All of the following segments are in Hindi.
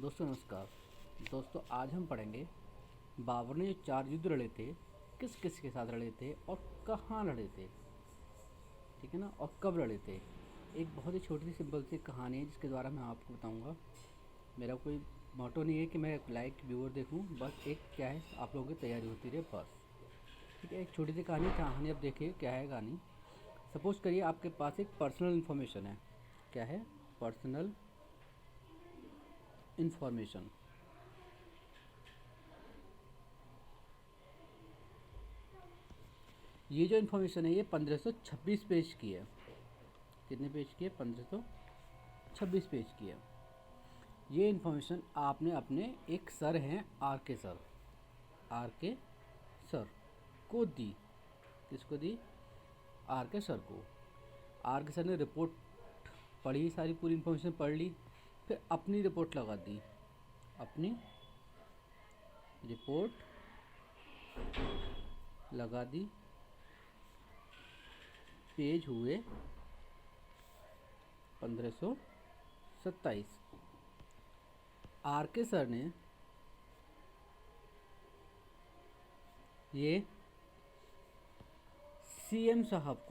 दोस्तों नमस्कार। दोस्तों आज हम पढ़ेंगे बाबर ने जो 4 युद्ध लड़े थे किस किस के साथ लड़े थे और कहाँ लड़े थे, ठीक है ना, और कब लड़े थे। एक बहुत ही छोटी सी सिंपल सी कहानी है जिसके द्वारा मैं आपको बताऊंगा। मेरा कोई मोटो नहीं है कि मैं लाइक व्यूअर देखूं, बस एक क्या है आप लोगों की तैयारी होती रहे बस। ठीक है, एक छोटी सी कहानी अब देखिए क्या है कहानी। सपोज करिए आपके पास एक पर्सनल इन्फॉर्मेशन है। क्या है? Personal information. ये जो इन्फॉर्मेशन है ये 1526 पेज की है। कितने पेज की है? 1526 पेज की है। ये इन्फॉर्मेशन आपने अपने एक सर हैं आर के सर को दी। किसको दी? आर के सर को। आर के सर ने रिपोर्ट पढ़ी, सारी पूरी इन्फॉर्मेशन पढ़ ली, फिर अपनी रिपोर्ट लगा दी। अपनी रिपोर्ट लगा दी। पेज हुए 1527। आर के सर ने ये सीएम साहब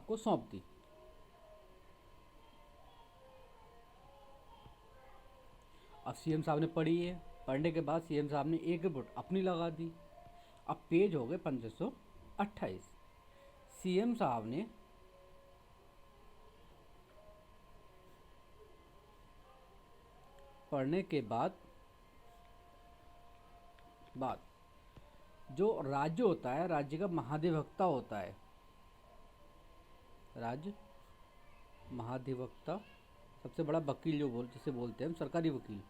को सौंप दी। अब सीएम साहब ने पढ़ी है, पढ़ने के बाद सीएम साहब ने एक रिपोर्ट अपनी लगा दी। अब पेज हो गए 1528। सीएम साहब ने पढ़ने के बाद जो राज्य होता है, राज्य का महाधिवक्ता होता है, राज्य महाधिवक्ता, सबसे बड़ा वकील जिसे बोलते हैं हम, सरकारी वकील,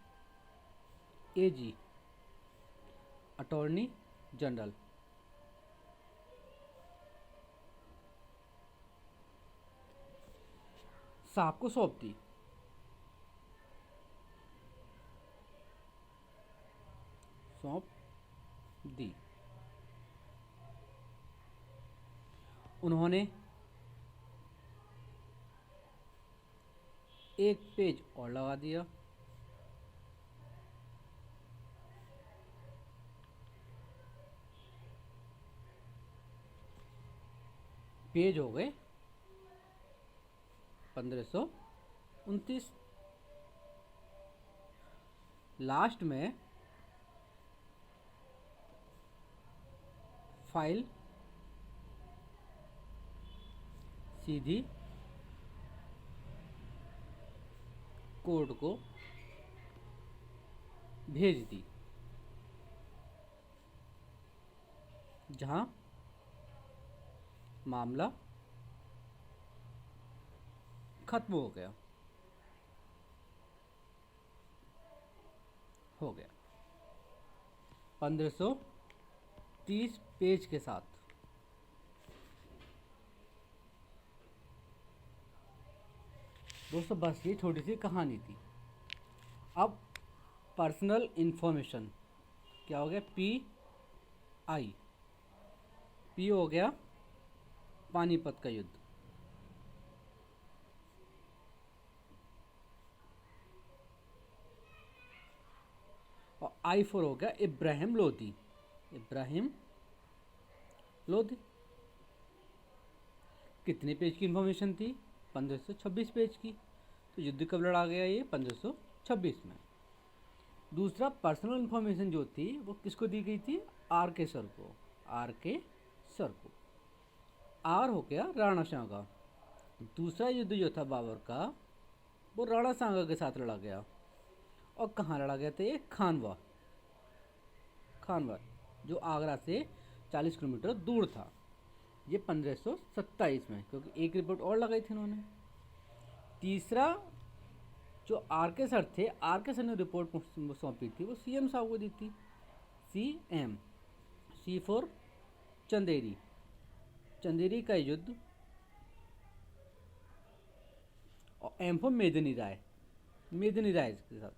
एजी, अटॉर्नी जनरल, साहब को सौंप दी। उन्होंने एक पेज और लगा दिया। पेज हो गए 1529। लास्ट में फाइल सीधी कोर्ट को भेज दी, जहां मामला खत्म हो गया। 1530 पेज के साथ। दोस्तों बस ये छोटी सी कहानी थी। अब पर्सनल इंफॉर्मेशन क्या हो गया? पी हो गया पानीपत का युद्ध। और आई फॉर हो गया इब्राहिम लोधी। कितने पेज की इंफॉर्मेशन थी? 1526 पेज की। तो युद्ध कब लड़ा गया? ये 1526 में। दूसरा, पर्सनल इंफॉर्मेशन जो थी वो किसको दी गई थी? आर के सर को। आर हो गया राणा सांगा। दूसरा युद्ध जो था बाबर का वो राणा सांगा के साथ लड़ा गया। और कहाँ लड़ा गया था? ये खानवा जो आगरा से 40 किलोमीटर दूर था। ये 1527 में, क्योंकि एक रिपोर्ट और लगाई थी उन्होंने। तीसरा, जो आर के सर थे, आर के सर ने रिपोर्ट सौंपी थी वो सीएम साहब को दी थी। सी फॉर चंदेरी का युद्ध, और एम फॉर मेदिनी राय के साथ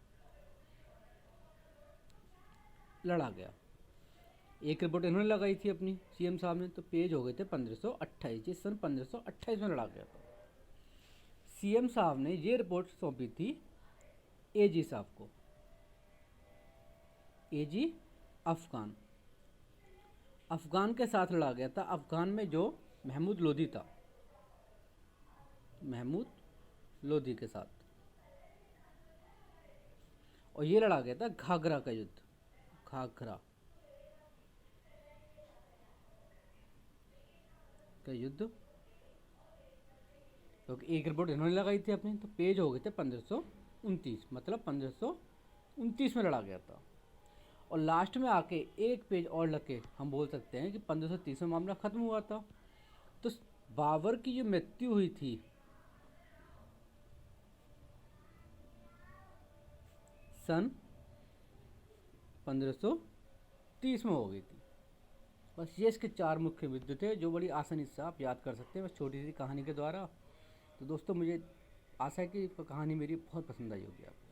लड़ा गया। एक रिपोर्ट इन्होंने लगाई थी अपनी, सीएम साहब ने। तो पेज हो गए थे 1528। जिस सन 1528 में लड़ा गया था। सीएम साहब ने ये रिपोर्ट सौंपी थी एजी साहब को, एजी अफगान। अफगान के साथ लड़ा गया था, अफगान में जो महमूद लोदी था, महमूद लोदी के साथ, और ये लड़ा गया था घाघरा का युद्ध, घाघरा का युद्ध। क्योंकि एक रिपोर्ट इन्होंने लगाई थी अपनी, तो पेज हो गए थे 1529, मतलब 1529 में लड़ा गया था। और लास्ट में आके एक पेज और लग के हम बोल सकते हैं कि 1530 में मामला खत्म हुआ था। तो बाबर की जो मृत्यु हुई थी सन 1530 में हो गई थी। बस ये इसके 4 मुख्य युद्ध थे जो बड़ी आसानी से आप याद कर सकते हैं, बस छोटी सी कहानी के द्वारा। तो दोस्तों मुझे आशा है कि कहानी मेरी बहुत पसंद आई होगी आपको।